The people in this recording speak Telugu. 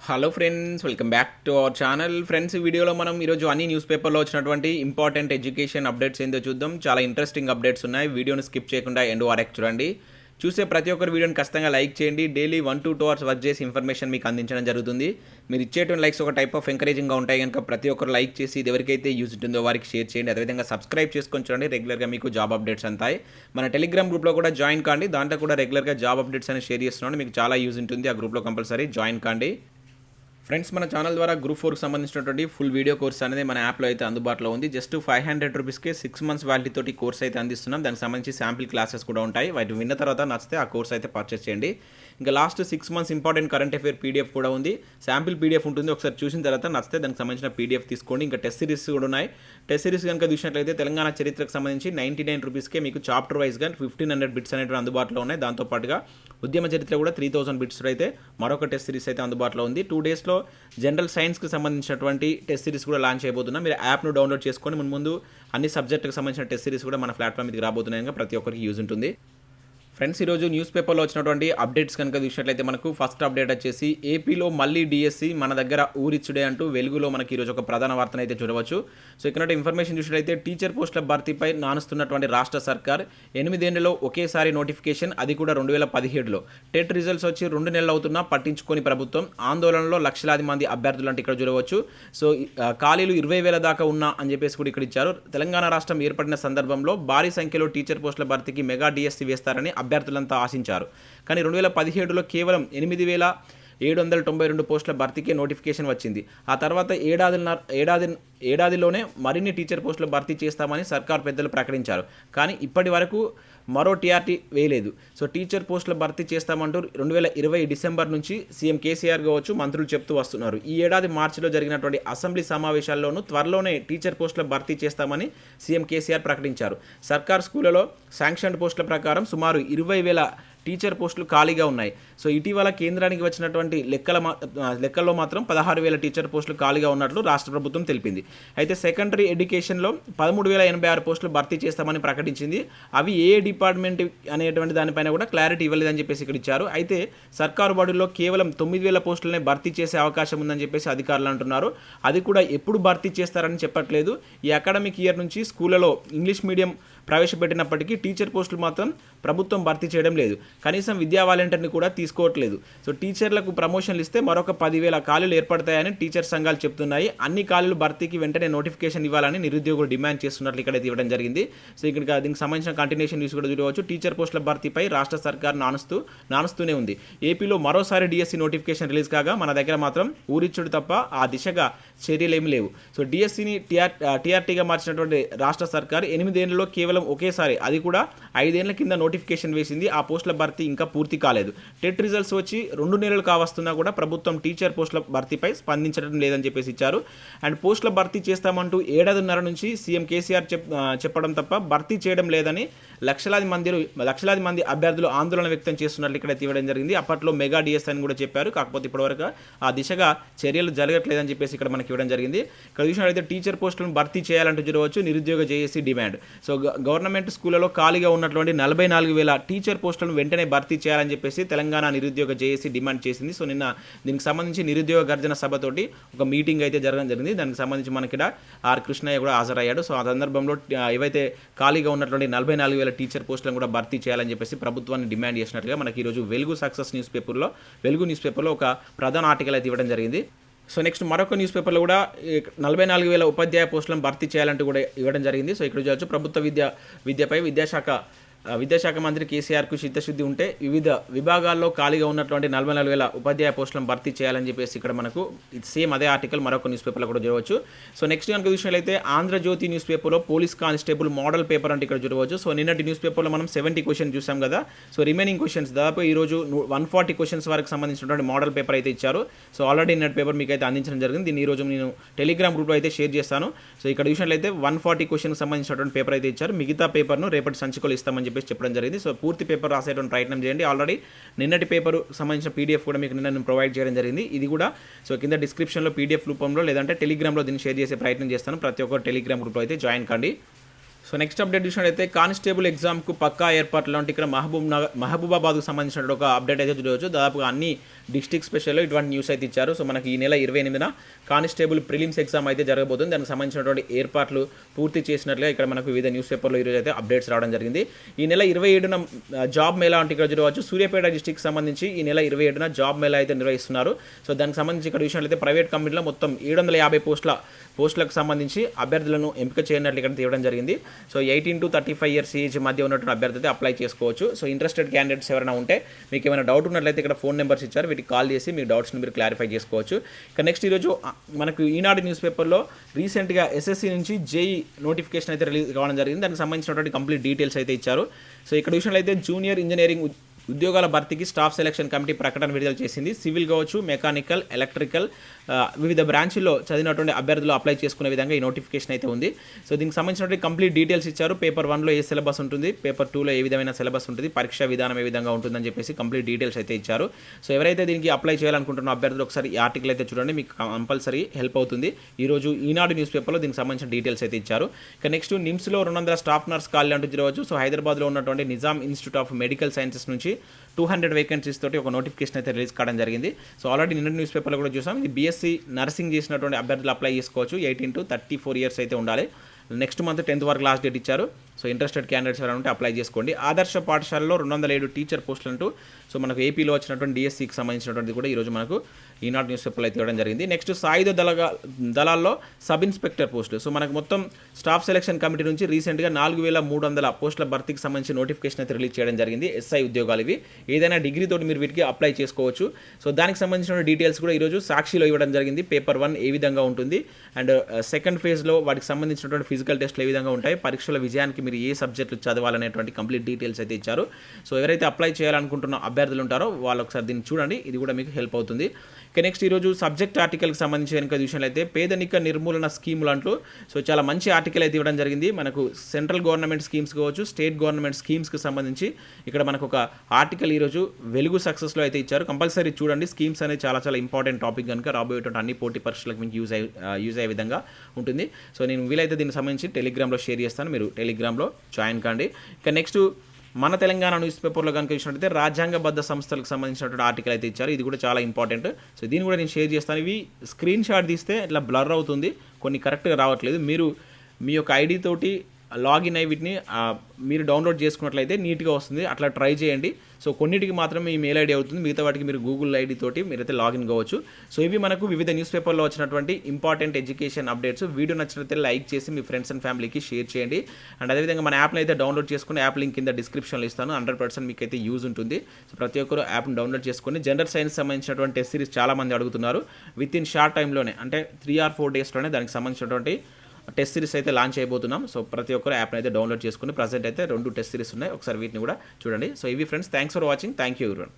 Hello friends, welcome back to our channel. Friends, ఈ వీడియోలో మనం ఈరోజు అన్ని న్యూస్ పేపర్లో వచ్చినటువంటి ఇంపార్టెంట్ ఎడ్యుకేషన్ అప్డేట్స్ ఏందో చూద్దాం. చాలా ఇంట్రెస్టింగ్ అప్డేట్స్ ఉన్నాయి. వీడియోని స్కిప్ చేయకుండా ఎండ్ వరకు చూడండి. చూసే ప్రతి ఒక్కరు వీడియోని ఖచ్చితంగా లైక్ చేయండి. డైలీ 1 to 2 hours వర్క్ చేసి ఇన్ఫర్మేషన్ మీకు అందించడం జరుగుతుంది. మీరు ఇచ్చేటువంటి లైక్స్ ఒక టైప్ ఆఫ్ ఎంకరేజింగ్గా ఉంటాయి కనుక ప్రతి ఒక్కరు లైక్ చేసి ఇది ఎవరికైతే యూజ్ ఉంటుందో వారికి షేర్ చేయండి. అదేవిధంగా సబ్స్క్రైబ్ చేసుకొని చూడండి. రెగ్యులర్గా మీకు జాబ్ అప్డేట్స్ అంతాయి. మన టెలిగ్రామ్ గ్రూప్లో కూడా జాయిన్ కాండి. దాంట్లో కూడా రెగ్యులర్గా జాబ్ అప్డేట్స్ అని షేర్ చేస్తున్నాను. మీకు చాలా యూజ్ ఉంటుంది. ఆ గ్రూప్లో కంపల్సరీ జాయిన్ కాండి. ఫ్రెండ్స్, మన ఛానల్ ద్వారా గ్రూప్ 4కి సంబంధించినటువంటి ఫుల్ వీడియో కోర్స్ అనేది మన యాప్లో అయితే అందుబాటులో ఉంది. జస్ట్ 500 రూపీస్కే 6 months వ్యాలిటీ తోటి కోర్స్ అయితే అందిస్తున్నాం. దానికి సంబంధించి శాంపిల్ క్లాసెస్ కూడా ఉంటాయి. వాటి విన్న తర్వాత నచ్చితే ఆ కోర్స్ అయితే పర్చేస్ చేయండి. ఇంకా last 6 months important current affair PDF కూడా ఉంది. శాంపిల్ పీడిఎఫ్ ఉంటుంది. ఒకసారి చూసిన తర్వాత నచ్చితే దానికి సంబంధించిన పీడిఎఫ్ తీసుకోండి. ఇంకా టెస్ట్ సిరీస్ కూడా ఉన్నాయి. టెస్ట్ సిరీస్ కనుక చూసినట్లయితే తెలంగాణ చరిత్రకు సంబంధించి 99 రూపీస్కే మీకు చాప్టర్ వైజ్గా 1500 బిట్స్ అనేవి అందుబాటులో ఉన్నాయి. దాంతోపాటుగా ఉద్యమ చరిత్ర కూడా 3000 బిట్స్ అయితే మరొక టెస్ట్ సిరీస్ అయితే అందుబాటులో ఉంది. 2 daysలో జనరల్ సైన్స్కి సంబంధించినటువంటి టెస్ట్ సిరీస్ కూడా లాంచ్ అయిపోతున్నాం. మీరు యాప్ను డౌన్లోడ్ చేసుకొని ముందు అన్ని సబ్జెక్టుకి సంబంధించిన టెస్ట్ సిరీస్ కూడా మన ప్లాట్ఫామ్ మీదకి రాబోతున్నాయి. ప్రతి ఒక్కరికి యూజ్ ఉంటుంది. ఫ్రెండ్స్, ఈరోజు న్యూస్ పేపర్లో వచ్చినటువంటి అప్డేట్స్ కనుక చూసినట్లయితే మనకు ఫస్ట్ అప్డేట్ వచ్చేసి ఏపీలో మళ్ళీ డిఎస్సి మన దగ్గర ఊరిచ్చుడే అంటూ వెలుగులో మనకి ఈరోజు ఒక ప్రధాన వార్తను అయితే చూడవచ్చు. సో ఇక్కడ ఇన్ఫర్మేషన్ చూసినట్లయితే టీచర్ పోస్టుల భర్తీపై నానుస్తున్నటువంటి రాష్ట్ర సర్కార్ 8 ఏళ్లలో ఒకేసారి నోటిఫికేషన్, అది కూడా 2017లో. టెట్ రిజల్ట్స్ వచ్చి 2 నెలలు అవుతున్నా పట్టించుకొని ప్రభుత్వం. ఆందోళనలో లక్షలాది మంది అభ్యర్థులు అంటే ఇక్కడ చూడవచ్చు. సో ఖాళీలు 20,000 దాకా ఉన్నా అని చెప్పేసి కూడా ఇక్కడ ఇచ్చారు. తెలంగాణ రాష్ట్రం ఏర్పడిన సందర్భంలో భారీ సంఖ్యలో టీచర్ పోస్టుల భర్తీకి మెగా డిఎస్సి వేస్తారని అభ్యర్థులంతా ఆశించారు. కానీ 2017లో కేవలం 8,792 పోస్టుల భర్తీకే నోటిఫికేషన్ వచ్చింది. ఆ తర్వాత ఏడాదిలోనే మరిన్ని టీచర్ పోస్టులు భర్తీ చేస్తామని సర్కార్ పెద్దలు ప్రకటించారు. కానీ ఇప్పటి వరకు మరో టీఆర్టీ వేయలేదు. సో టీచర్ పోస్టుల భర్తీ చేస్తామంటూ 2020 డిసెంబర్ నుంచి సీఎం కేసీఆర్ కావచ్చు, మంత్రులు చెప్తూ వస్తున్నారు. ఈ ఏడాది మార్చిలో జరిగినటువంటి అసెంబ్లీ సమావేశాల్లోనూ త్వరలోనే టీచర్ పోస్టుల భర్తీ చేస్తామని సీఎం కేసీఆర్ ప్రకటించారు. సర్కార్ స్కూళ్లలో శాంక్షన్ పోస్టుల ప్రకారం సుమారు 20,000 టీచర్ పోస్టులు ఖాళీగా ఉన్నాయి. సో ఇటీవల కేంద్రానికి వచ్చినటువంటి లెక్కల్లో మాత్రం 16,000 టీచర్ పోస్టులు ఖాళీగా ఉన్నట్లు రాష్ట్ర ప్రభుత్వం తెలిపింది. అయితే సెకండరీ ఎడ్యుకేషన్లో 13,086 పోస్టులు భర్తీ చేస్తామని ప్రకటించింది. అవి ఏ డిపార్ట్మెంట్ అనేటువంటి దానిపైన కూడా క్లారిటీ ఇవ్వలేదని చెప్పేసి ఇక్కడ ఇచ్చారు. అయితే సర్కారు బడుల్లో కేవలం 9,000 పోస్టులనే భర్తీ చేసే అవకాశం ఉందని చెప్పేసి అధికారులు అంటున్నారు. అది కూడా ఎప్పుడు భర్తీ చేస్తారని చెప్పట్లేదు. ఈ అకాడమిక్ ఇయర్ నుంచి స్కూళ్ళలో ఇంగ్లీష్ మీడియం ప్రవేశపెట్టినప్పటికీ టీచర్ పోస్టులు మాత్రం ప్రభుత్వం భర్తీ చేయడం లేదు. కనీసం విద్యా వాలంటీర్ని కూడా తీసుకోవట్లేదు. సో టీచర్లకు ప్రమోషన్లు ఇస్తే మరొక 10,000 ఖాళీలు ఏర్పడతాయని టీచర్ సంఘాలు చెప్తున్నాయి. అన్ని ఖాళీలు భర్తీకి వెంటనే నోటిఫికేషన్ ఇవ్వాలని నిరుద్యోగులు డిమాండ్ చేస్తున్నట్లు ఇక్కడైతే ఇవ్వడం జరిగింది. సో ఇక్కడ దీనికి సంబంధించిన కంటిన్యూషన్ న్యూస్ కూడా చూడవచ్చు. టీచర్ పోస్టుల భర్తీపై రాష్ట్ర సర్కార్ నానుస్తూనే ఉంది. ఏపీలో మరోసారి డిఎస్సి నోటిఫికేషన్ రిలీజ్ కాగా మన దగ్గర మాత్రం ఊరిచ్చుడు తప్ప ఆ దిశగా చర్యలేమి లేవు. సో డిఎస్సిని టీఆర్టీగా మార్చినటువంటి రాష్ట్ర సర్కార్ 8 ఏళ్లలో కేవలం ఒకేసారి, అది కూడా 5 ఏళ్ల కింద నోటిఫికేషన్ వేసింది. ఆ పోస్టుల భర్తీ ఇంకా పూర్తి కాలేదు. టెట్ రిజల్ట్స్ వచ్చి 2 నెలలు కావస్తున్నా కూడా ప్రభుత్వం టీచర్ పోస్టుల భర్తీపై స్పందించడం లేదని చెప్పేసి ఇచ్చారు. అండ్ పోస్టుల భర్తీ చేస్తామంటూ 7.5 నుంచి సీఎం కేసీఆర్ చెప్పడం తప్ప భర్తీ చేయడం లేదని లక్షలాది మంది అభ్యర్థులు ఆందోళన వ్యక్తం చేస్తున్నట్లు ఇక్కడ ఇవ్వడం జరిగింది. అప్పట్లో మెగా డిఎస్ అని కూడా చెప్పారు. కాకపోతే ఇప్పటివరకు ఆ దిశగా చర్యలు జరగట్లేదని చెప్పేసి ఇక్కడ మనకి ఇవ్వడం జరిగింది. ఇక్కడ చూసినట్లయితే టీచర్ పోస్టులను భర్తీ చేయాలంటూ చూడవచ్చు. నిరుద్యోగ జేఏసీ డిమాండ్. సో గవర్నమెంట్ స్కూళ్లలో ఖాళీగా ఉన్నటువంటి 44,000 టీచర్ పోస్టులను వెంటనే భర్తీ చేయాలని చెప్పేసి తెలంగాణ నిరుద్యోగ జేఏసీ డిమాండ్ చేసింది. సో నిన్న దీనికి సంబంధించి నిరుద్యోగ గర్జన సభతోటి ఒక మీటింగ్ అయితే జరగడం జరిగింది. దానికి సంబంధించి మనకి ఆర్ కృష్ణయ్య కూడా హాజరయ్యాడు. సో ఆ సందర్భంలో ఏవైతే ఖాళీగా ఉన్నటువంటి 44,000 టీచర్ పోస్టులను కూడా భర్తీ చేయాలని చెప్పేసి ప్రభుత్వాన్ని డిమాండ్ చేసినట్లుగా మనకి ఈరోజు వెలుగు న్యూస్ పేపర్లో ఒక ప్రధాన ఆర్టికల్ అయితే ఇవ్వడం జరిగింది. సో నెక్స్ట్ మరొక న్యూస్ పేపర్లో కూడా 44,000 ఉపాధ్యాయ పోస్టులను భర్తీ చేయాలంటూ కూడా ఇవ్వడం జరిగింది. సో ఇక్కడ చూడవచ్చు, ప్రభుత్వ విద్యపై విద్యాశాఖ మంత్రి కేసీఆర్కు చిత్తశుద్ధి ఉంటే వివిధ విభాగాల్లో ఖాళీగా ఉన్నటువంటి 44,000 ఉపాధ్యాయ పోస్టులను భర్తీ చేయాలని చెప్పేసి ఇక్కడ మనకు సేమ్ అదే ఆర్టికల్ మరొక న్యూస్ పేపర్లో కూడా చూడవచ్చు. సో నెక్స్ట్ కనుక చూసినట్లయితే ఆంధ్రజ్యోతి న్యూస్ పేపర్లో పోలీస్ కానిస్టేబుల్ మోడల్ పేపర్ అంటే ఇక్కడ చూడవచ్చు. సో నిన్నటి న్యూస్ పేపర్లో మనం 70 క్వశ్చన్స్ చూసాం కదా. సో రిమైనింగ్ క్వశ్చన్స్ దాదాపు ఈరోజు 140 క్వశ్చన్స్ వరకు సంబంధించినటువంటి మోడల్ పేపర్ అయితే ఇచ్చారు. సో ఆల్రెడీ నిన్నటి పేపర్ మీకు అయితే అందించడం జరిగింది. దీన్ని ఈరోజు నేను టెలిగ్రామ్ గ్రూప్లో అయితే షేర్ చేస్తాను. సో ఇక్కడ చూసినట్లయితే 140 క్వశ్చన్కి సంబంధించినటువంటి పేపర్ అయితే ఇచ్చారు. మిగతా పేపర్ను రేపటి సంచికలు ఇస్తామని చెప్పడం జరిగింది. సో పూర్తి పేపర్ రాసేటువంటి ప్రయత్నం చేయండి. ఆల్రెడీ నిన్నటి పేపర్ సంబంధించిన పీడిఎఫ్ కూడా మీకు నేను ప్రొవైడ్ చేయడం జరిగింది. ఇది కూడా సో కింద డిస్క్రిప్షన్లో పీడిఎఫ్ రూపంలో లేదంటే టెలిగ్రామ్లో దీన్ని షేర్ చేసే ప్రయత్నం చేస్తాను. ప్రతి ఒక్కరు టెలిగ్రామ్ గ్రూప్లో అయితే జాయిన్ కండి. సో నెక్స్ట్ అప్డేట్ చూసినట్టయితే కానిస్టేబుల్ ఎగ్జామ్కు పక్కా ఏర్పాట్లు అంటే ఇక్కడ మహబూబాబాద్కు సంబంధించిన ఒక అప్డేట్ అయితే చూడవచ్చు. దాదాపుగా అన్ని డిస్ట్రిక్ట్ స్పెషల్లో ఇటువంటి న్యూస్ అయితే ఇచ్చారు. సో మనకి ఈ నెల 28న కానిస్టేబుల్ ప్రిలిమ్స్ ఎగ్జామ్ అయితే జరగబోతుంది. దానికి సంబంధించినటువంటి ఏర్పాట్లు పూర్తి చేసినట్లుగా ఇక్కడ మనకు వివిధ న్యూస్ పేపర్లో ఈరోజు అయితే అప్డేట్స్ రావడం జరిగింది. ఈ నెల 27న జాబ్ మేళా అంటే ఇక్కడ చూడవచ్చు. సూర్యాపేట డిస్ట్రిక్ట్ సంబంధించి ఈ నెల 27న జాబ్ మేళా అయితే నిర్వహిస్తున్నారు. సో దానికి సంబంధించి ఇక్కడ చూసినట్లయితే ప్రైవేట్ కంపెనీలో మొత్తం 750 పోస్టులకు సంబంధించి అభ్యర్థులను ఎంపిక చేయనట్లు ఇక్కడ తీయడం జరిగింది. సో 18 to 35 ఇయర్స్ ఏజ్ మధ్య ఉన్నటువంటి అభ్యర్థి అయితే అప్లై చేసుకోవచ్చు. సో ఇంట్రెస్టెడ్ క్యాండిడేట్స్ ఎవరైనా ఉంటే మీకు ఏమైనా డౌట్ ఉన్నట్లయితే ఇక్కడ ఫోన్ నెంబర్స్ ఇచ్చారు, వీటికి కాల్ చేసి మీ డౌట్స్ని మీరు క్లారిఫై చేసుకోవచ్చు. ఇక నెక్స్ట్ ఈరోజు మనకు ఈనాడు న్యూస్ పేపర్లో రీసెంట్గా ఎస్ఎస్సి నుంచి జేఈ నోటిఫికేషన్ అయితే రిలీజ్ కావడం జరిగింది. దానికి సంబంధించినటువంటి కంప్లీట్ డీటెయిల్స్ అయితే ఇచ్చారు. సో ఇక్కడ విషయంలో జూనియర్ ఇంజనీరింగ్ ఉద్యోగాల భర్తీకి స్టాఫ్ సెలక్షన్ కమిటీ ప్రకటన విడుదల చేసింది. సివిల్ కావచ్చు, మెకానికల్, ఎలక్ట్రికల్ వివిధ బ్రాంచ్ల్లో చదివినటువంటి అభ్యర్థులు అప్లై చేసుకునే విధంగా ఈ నోటిఫికేషన్ అయితే ఉంది. సో దీనికి సంబంధించినటువంటి కంప్లీట్ డీటెయిల్స్ ఇచ్చారు. పేపర్ 1లో ఏ సిలబస్ ఉంటుంది, పేపర్ 2లో ఏ విధమైన సిలబస్ ఉంటుంది, పరీక్షా విధానం ఏ విధంగా ఉంటుందని చెప్పేసి కంప్లీట్ డీటెయిల్స్ అయితే ఇచ్చారు. సో ఎవరైతే దీనికి అప్లై చేయాలనుకుంటున్న అభ్యర్థులు ఒకసారి ఈ ఆర్టికల్ అయితే చూడండి, మీకు కంపల్సరీ హెల్ప్ అవుతుంది. ఈరోజు ఈనాడు న్యూస్ పేపర్లో దీనికి సంబంధించిన డీటెయిల్స్ అయితే ఇచ్చారు. ఇక నెక్స్ట్ నిమ్స్లో 200 స్టాఫ్ నర్స్ ఖాళీ అంటూ చూడవచ్చు. సో హైదరాబాద్లో ఉన్నటువంటి Nizam institute of medical sciences నుంచి 200 వేకెన్సీస్ తోటి ఒక నోటిఫికేషన్ అయితే రిలీజ్ కావడం జరిగింది. సో ఆల్రెడీ నిన్న న్యూస్ పేపర్లో కూడా చూసాం. ఇది బీఎస్సీ నర్సింగ్ చేసినటువంటి అభ్యర్థులు అప్లై చేసుకోవచ్చు. 18 to 34 ఇయర్స్ అయితే ఉండాలి. నెక్స్ట్ మంత్ 10th వరకు లాస్ట్ డేట్ ఇచ్చారు. సో ఇంట్రెస్టెడ్ క్యాండిడేట్స్ ఎవరైనా ఉంటే అప్లై చేసుకోండి. ఆదర్శ పాఠశాలలో 207 టీచర్ పోస్టులు అంటూ సో మనకు ఏపీలో వచ్చినటువంటి డిఎస్సికి సంబంధించినటువంటి కూడా ఈరోజు మనకు ఈనాడు న్యూస్ పేపర్లో అయితే ఇవ్వడం జరిగింది. నెక్స్ట్ సాయుధ దళాల్లో సబ్ ఇన్స్పెక్టర్ పోస్టులు. సో మనకు మొత్తం స్టాఫ్ సెలక్షన్ కమిటీ నుంచి రీసెంట్గా 4300 పోస్టుల భర్తీకి సంబంధించి నోటిఫికేషన్ అయితే రిలీజ్ చేయడం జరిగింది. ఎస్ఐ ఉద్యోగాలు ఇవి. ఏదైనా డిగ్రీతో మీరు వీటికి అప్లై చేసుకోవచ్చు. సో దానికి సంబంధించిన డీటెయిల్స్ కూడా ఈరోజు సాక్షిలో ఇవ్వడం జరిగింది. పేపర్ 1 ఏ విధంగా ఉంటుంది అండ్ సెకండ్ ఫేజ్లో వాటికి సంబంధించినటువంటి ఫిజికల్ టెస్ట్లు ఏ విధంగా ఉంటాయి, పరీక్షల విజయానికి మీరు ఏ సబ్జెక్టులు చదవాలనేటువంటి కంప్లీట్ డీటెయిల్స్ అయితే ఇచ్చారు. సో ఎవరైతే అప్లై చేయాలనుకుంటున్న అభ్యర్థులు ఉంటారో వాళ్ళు ఒకసారి దీన్ని చూడండి, ఇది కూడా మీకు హెల్ప్ అవుతుంది. ఇక నెక్స్ట్ ఈరోజు సబ్జెక్ట్ ఆర్టికల్కి సంబంధించి కనుక విషయంలో అయితే పేదరిక నిర్మూలన స్కీములు అంటూ సో చాలా మంచి ఆర్టికల్ అయితే ఇవ్వడం జరిగింది. మనకు సెంట్రల్ గవర్నమెంట్ స్కీమ్స్ కావచ్చు, స్టేట్ గవర్నమెంట్ స్కీమ్స్కి సంబంధించి ఇక్కడ మనకు ఒక ఆర్టికల్ ఈరోజు వెలుగు సక్సెస్లో అయితే ఇచ్చారు. కంపల్సరీ చూడండి, స్కీమ్స్ అనేది చాలా చాలా ఇంపార్టెంట్ టాపిక్ కనుక రాబోయేటువంటి అన్ని పోటీ పరీక్షలకు మీకు యూజ్ అయ్యే విధంగా ఉంటుంది. సో నేను వీలైతే దీనికి సంబంధించి టెలిగ్రామ్లో షేర్ చేస్తాను, మీరు టెలిగ్రామ్లో జాయిన్ కాండి. ఇక నెక్స్ట్ మన తెలంగాణ న్యూస్ పేపర్లో కనుక చూసినట్టయితే రాజ్యాంగబద్ధ సంస్థలకు సంబంధించినటువంటి ఆర్టికల్ అయితే ఇచ్చారు. ఇది కూడా చాలా ఇంపార్టెంట్. సో దీన్ని కూడా నేను షేర్ చేస్తాను. ఇవి స్క్రీన్ షాట్ తీస్తే ఇట్లా బ్లర్ అవుతుంది, కొన్ని కరెక్ట్గా రావట్లేదు. మీరు మీ యొక్క ఐడి తోటి లాగిన్ అయ్యి వీటిని మీరు డౌన్లోడ్ చేసుకున్నట్లయితే నీట్గా వస్తుంది. అట్లా ట్రై చేయండి. సో కొన్నిటికి మాత్రమే ఈ మెయిల్ ఐడి అవుతుంది, మిగతా వాటికి మీరు గూగుల్ ఐడి తోటి మీరైతే లాగిన్ కావచ్చు. సో ఇవి మనకు వివిధ న్యూస్ పేపర్లో వచ్చినటువంటి ఇంపార్టెంట్ ఎడ్యుకేషన్ అప్డేట్స్. వీడియో నచ్చినట్లయితే లైక్ చేసి మీ ఫ్రెండ్స్ అండ్ ఫ్యామిలీకి షేర్ చేయండి. అండ్ అదేవిధంగా మన యాప్ని అయితే డౌన్లోడ్ చేసుకుని యాప్ లింక్ కింద డిస్క్రిప్షన్లో ఇస్తాను. 100% మీకు అయితే యూజ్ ఉంటుంది. సో ప్రతి ఒక్కరు యాప్ని డౌన్లోడ్ చేసుకొని జనరల్ సైన్స్ సంబంధించినటువంటి టెస్ట్ సిరీస్ చాలామంది అడుగుతున్నారు. విత్ ఇన్ షార్ట్ టైంలోనే అంటే 3 or 4 డేస్లోనే దానికి సంబంధించినటువంటి టెస్ట్ సిరీస్ అయితే లాంచ్ అయిపోతున్నాం. సో ప్రతి ఒక్కరు యాప్ని అయితే డౌన్లోడ్ చేసుకుని ప్రజెంట్ అయితే 2 టెస్ట్ సిరీస్ ఉన్నాయి, ఒకసారి వీటిని కూడా చూడండి. సో ఇవి friends, thanks for watching. Thank you everyone.